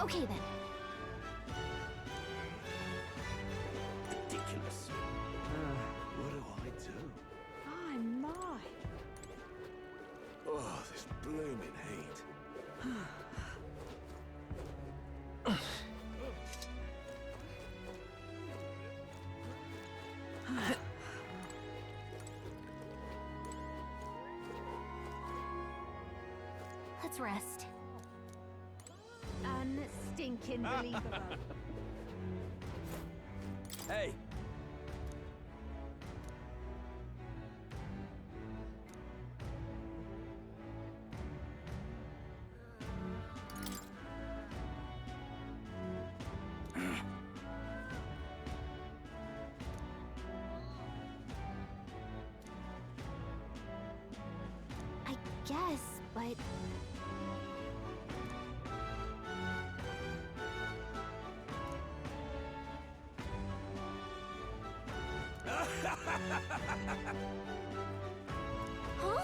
Okay then. Ridiculous. What do I do? My. Oh, this blooming heat. Let's rest. Unstinking believable. Hey! I guess, but... Huh?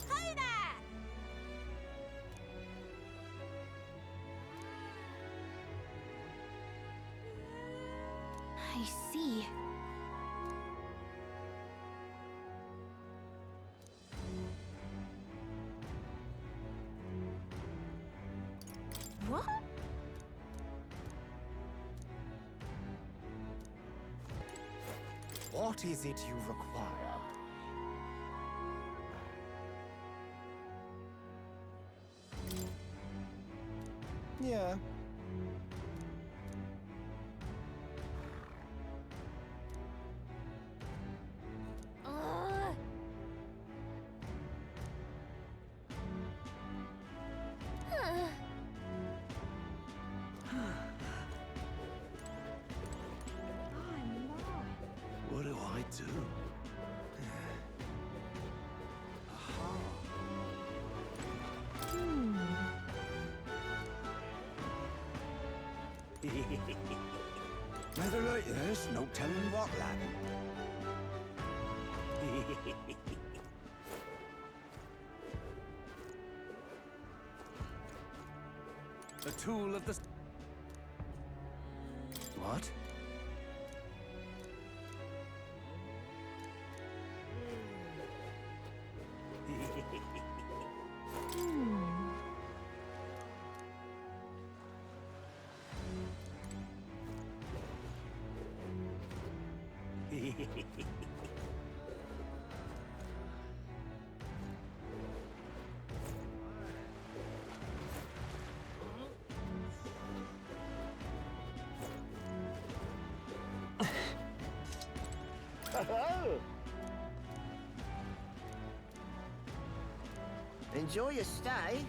Hi there! I see. What? What is it you require? Yeah. Ugh. Huh. What do I do? Weather like this, no telling what, lad. A tool of the... What? Enjoy your stay.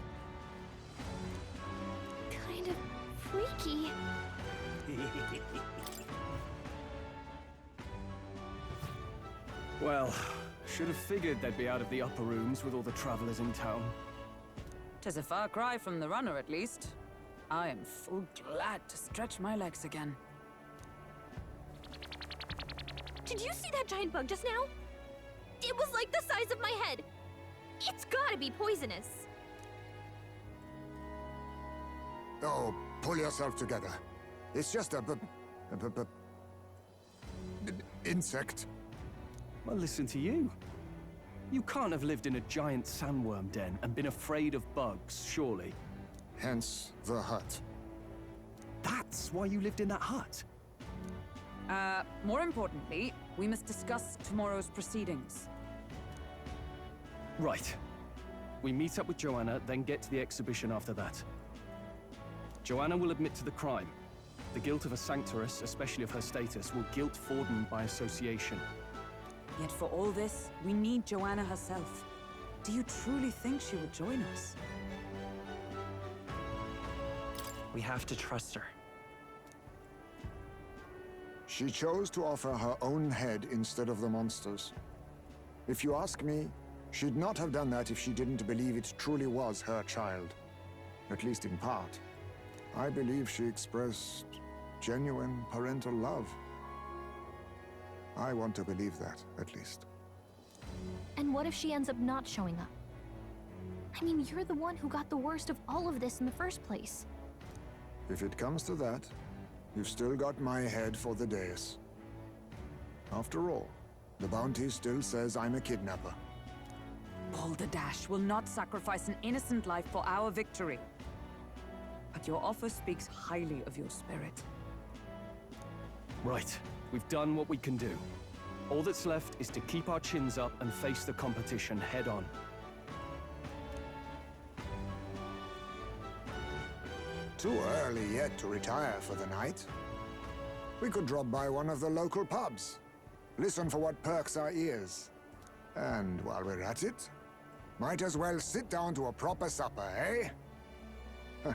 Kind of freaky. Well, should have figured they'd be out of the upper rooms with all the travelers in town. 'Tis a far cry from the runner, at least. I am full glad to stretch my legs again. Did you see that giant bug just now? It was like the size of my head. It's gotta be poisonous. Oh, pull yourself together. It's just a insect. Well, listen to you. You can't have lived in a giant sandworm den and been afraid of bugs, surely. Hence the hut. That's why you lived in that hut? More importantly, we must discuss tomorrow's proceedings. Right. We meet up with Joanna, then get to the exhibition after that. Joanna will admit to the crime. The guilt of a sanctoress, especially of her status, will guilt Forden by association. Yet for all this, we need Joanna herself. Do you truly think she would join us? We have to trust her. She chose to offer her own head instead of the monster's. If you ask me, she'd not have done that if she didn't believe it truly was her child. At least in part. I believe she expressed genuine parental love. I want to believe that, at least. And what if she ends up not showing up? I mean, you're the one who got the worst of all of this in the first place. If it comes to that, you've still got my head for the dais. After all, the bounty still says I'm a kidnapper. Balderdash will not sacrifice an innocent life for our victory. But your offer speaks highly of your spirit. Right. We've done what we can do. All that's left is to keep our chins up and face the competition head on. Too early yet to retire for the night. We could drop by one of the local pubs. Listen for what perks our ears. And while we're at it, might as well sit down to a proper supper, eh?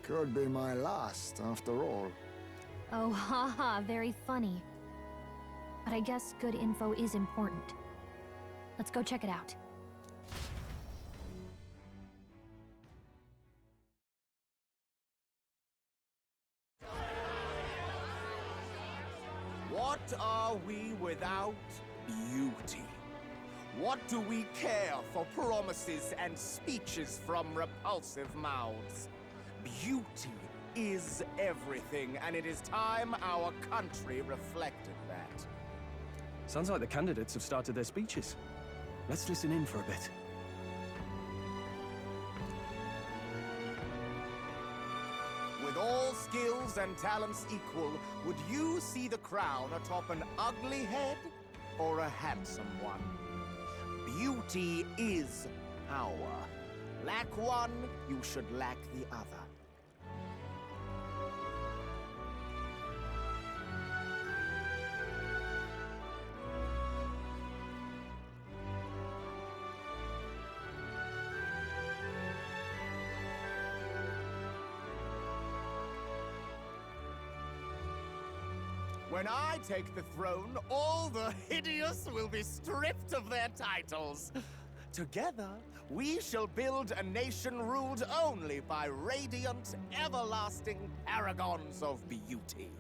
Could be my last, after all. Oh, haha, very funny. But I guess good info is important. Let's go check it out. What are we without beauty? What do we care for promises and speeches from repulsive mouths? Beauty is everything, and it is time our country reflected that. Sounds like the candidates have started their speeches. Let's listen in for a bit. With all skills and talents equal, would you see the crown atop an ugly head or a handsome one? Beauty is power. Lack one, you should lack the other. When I take the throne, all the hideous will be stripped of their titles. Together, we shall build a nation ruled only by radiant, everlasting paragons of beauty.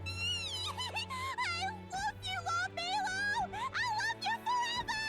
I love you, Lobelo! I love you forever!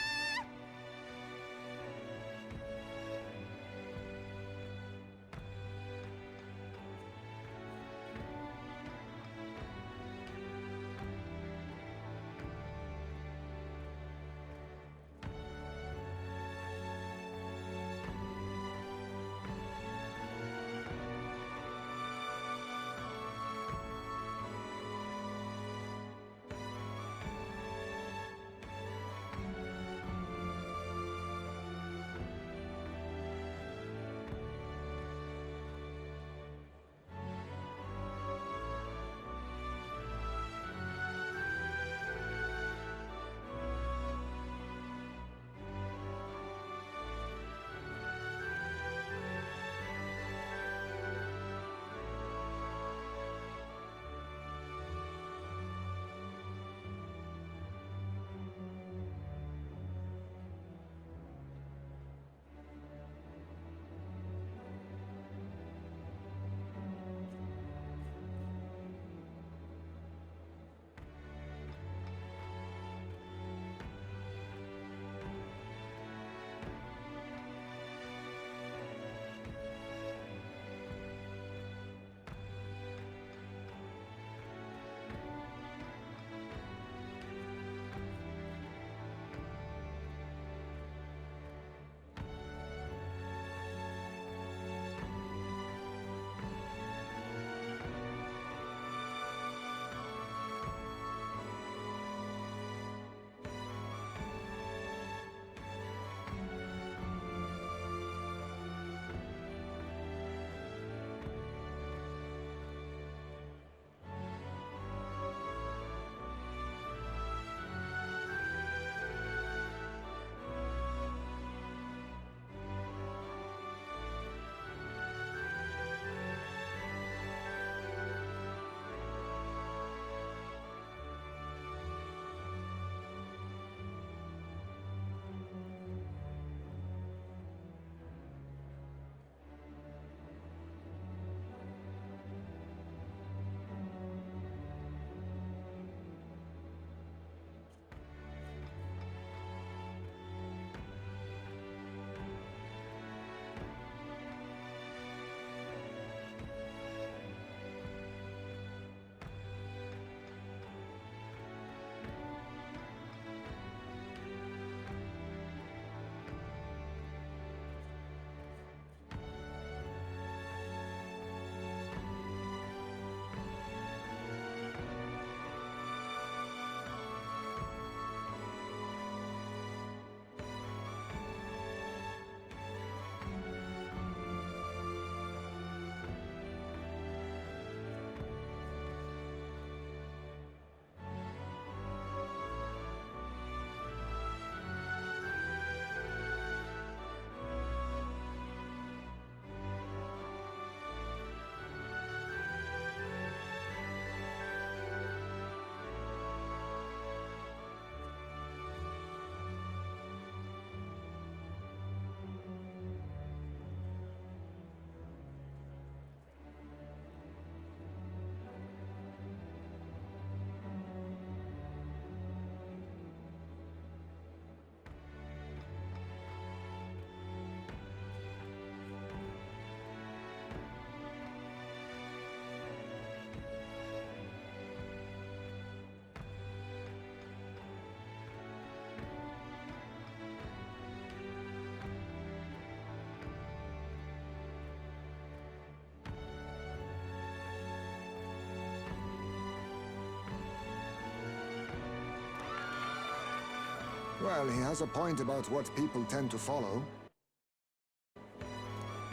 Well, he has a point about what people tend to follow.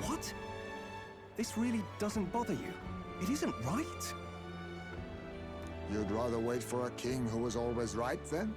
What? This really doesn't bother you? It isn't right? You'd rather wait for a king who was always right, then?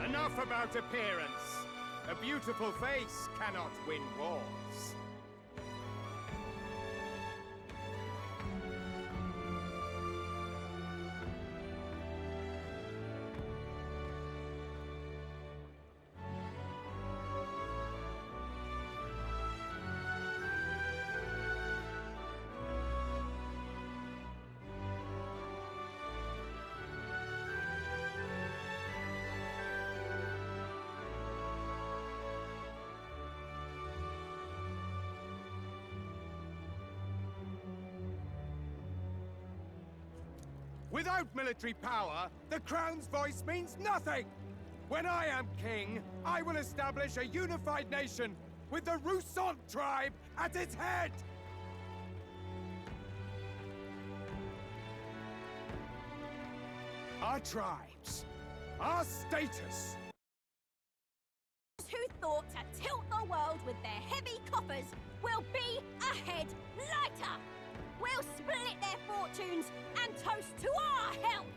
Enough about appearance. A beautiful face cannot win wars. Without military power, the crown's voice means nothing! When I am king, I will establish a unified nation with the Roussant tribe at its head! Our tribes, our status, who thought to tilt the world with their heavy coffers will be ahead lighter! We'll split their fortunes and toast to our health!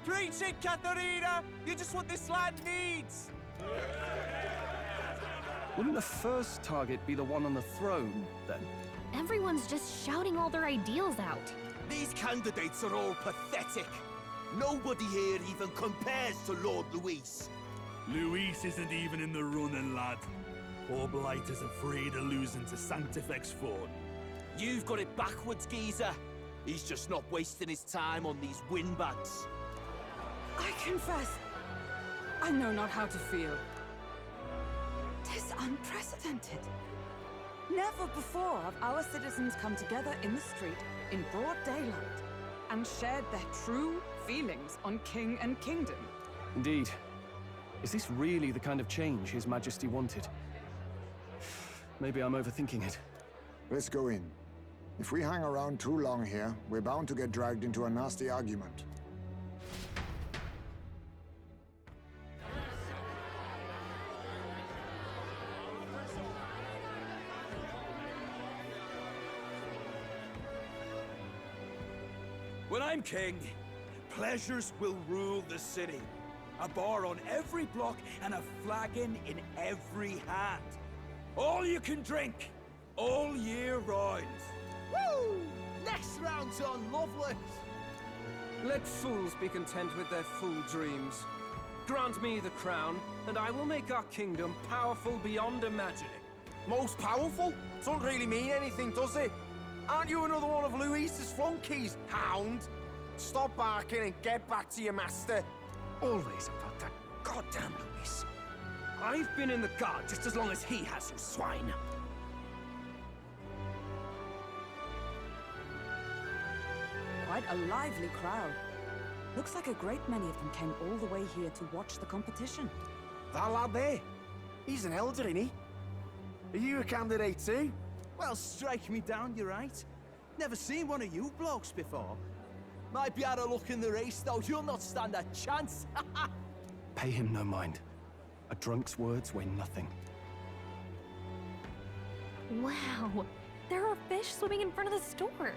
Preach it, Katharina! You're just what this land needs! Wouldn't the first target be the one on the throne, then? Everyone's just shouting all their ideals out. These candidates are all pathetic. Nobody here even compares to Lord Luis. Luis isn't even in the running, lad. Poor Blight is afraid of losing to Sanctifex Ford. You've got it backwards, geezer. He's just not wasting his time on these windbags. I confess, I know not how to feel. 'Tis unprecedented. Never before have our citizens come together in the street in broad daylight and shared their true feelings on king and kingdom. Indeed. Is this really the kind of change His Majesty wanted? Maybe I'm overthinking it. Let's go in. If we hang around too long here, we're bound to get dragged into a nasty argument. When I'm king, pleasures will rule the city. A bar on every block and a flagon in every hand. All you can drink, all year round. Woo! Next round's on Lovelace! Let fools be content with their fool dreams. Grant me the crown, and I will make our kingdom powerful beyond imagining. Most powerful? Doesn't really mean anything, does it? Aren't you another one of Luis's flunkies, hound? Stop barking and get back to your master. Always about that goddamn Luis. I've been in the guard just as long as he has, you swine. Quite a lively crowd. Looks like a great many of them came all the way here to watch the competition. That lad there, he's an elder, isn't he? Are you a candidate too? Well, strike me down, you're right. Never seen one of you blokes before. Might be out of luck in the race, though. You'll not stand a chance. Pay him no mind. A drunk's words weigh nothing. Wow, there are fish swimming in front of the store.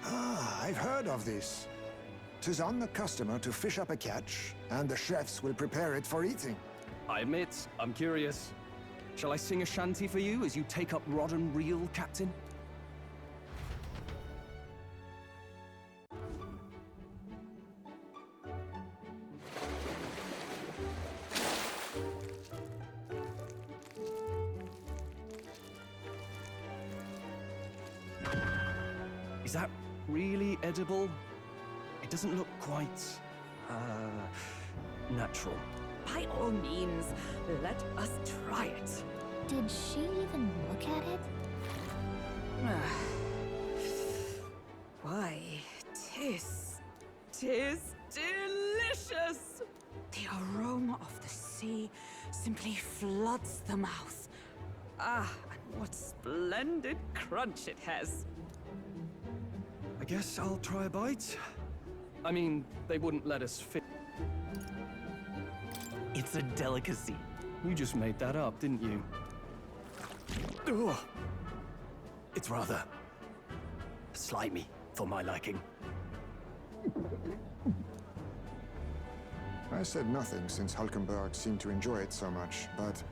Ah, I've heard of this. 'Tis on the customer to fish up a catch, and the chefs will prepare it for eating. I admit, I'm curious. Shall I sing a shanty for you as you take up rod and reel, Captain? Is that really edible? It doesn't look quite, natural. By all means, let us try it. Did she even look at it? Why, tis delicious! The aroma of the sea simply floods the mouth. Ah, and what splendid crunch it has. I guess I'll try a bite. I mean, they wouldn't let us fit. It's a delicacy. You just made that up, didn't you? Ugh. It's rather slimy for my liking. I said nothing since Hulkenberg seemed to enjoy it so much, but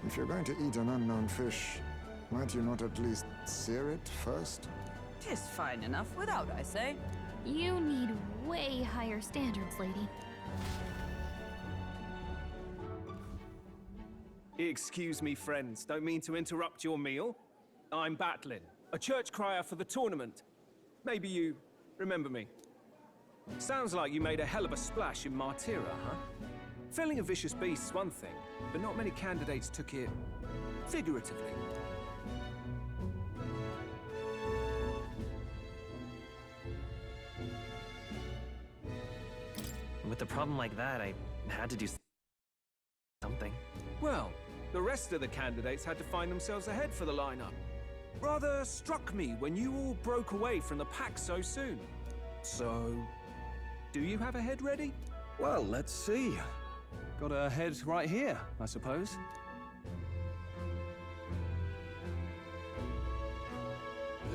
if you're going to eat an unknown fish, might you not at least sear it first? 'Tis fine enough without, I say. You need way higher standards, lady. Excuse me, friends. Don't mean to interrupt your meal. I'm Batlin, a church crier for the tournament. Maybe you remember me. Sounds like you made a hell of a splash in Martira, huh? Felling a vicious beast's one thing, but not many candidates took it figuratively. With a problem like that, I had to do something. Well, the rest of the candidates had to find themselves ahead for the lineup. Rather struck me when you all broke away from the pack so soon. So, do you have a head ready? Well, let's see. Got a head right here, I suppose.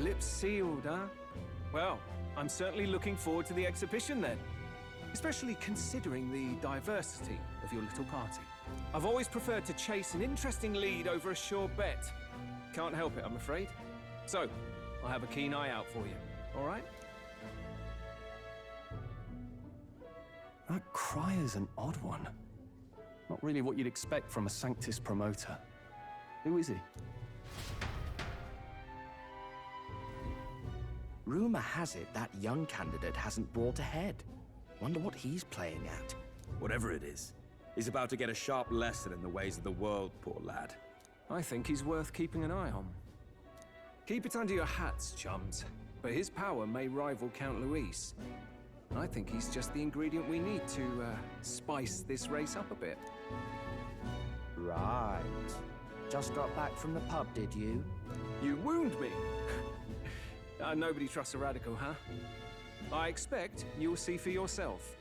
Lips sealed, huh? Well, I'm certainly looking forward to the exhibition then. Especially considering the diversity of your little party. I've always preferred to chase an interesting lead over a sure bet. Can't help it, I'm afraid. So, I'll have a keen eye out for you, all right? That crier's an odd one. Not really what you'd expect from a Sanctus promoter. Who is he? Rumor has it that young candidate hasn't brought ahead. Wonder what he's playing at. Whatever it is, he's about to get a sharp lesson in the ways of the world, poor lad. I think he's worth keeping an eye on. Keep it under your hats, chums. But his power may rival Count Luis. I think he's just the ingredient we need to spice this race up a bit. Right. Just got back from the pub, did you? You wound me! Nobody trusts a radical, huh? I expect you'll see for yourself.